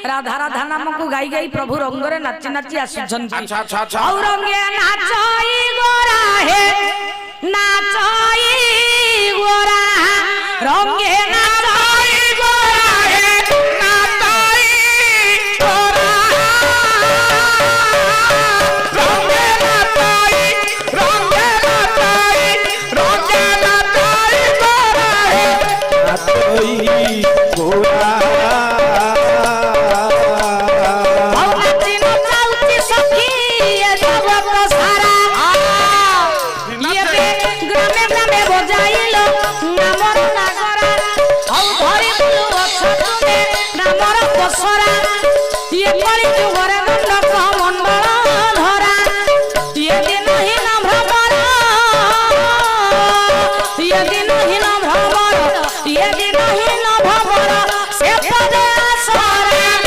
राधा राधा नाम को गाई गाई प्रभु रंगरे नाची नाची आसुछंती अच्छा अच्छा अच्छा और रंगे नाचई गोरा हे नाचई गोरा रंगे नाचई गोरा हे नाचई गोरा रंगे नाचई रंगे नाचई रंगे नाचई गोरा है नाचई गोरा ये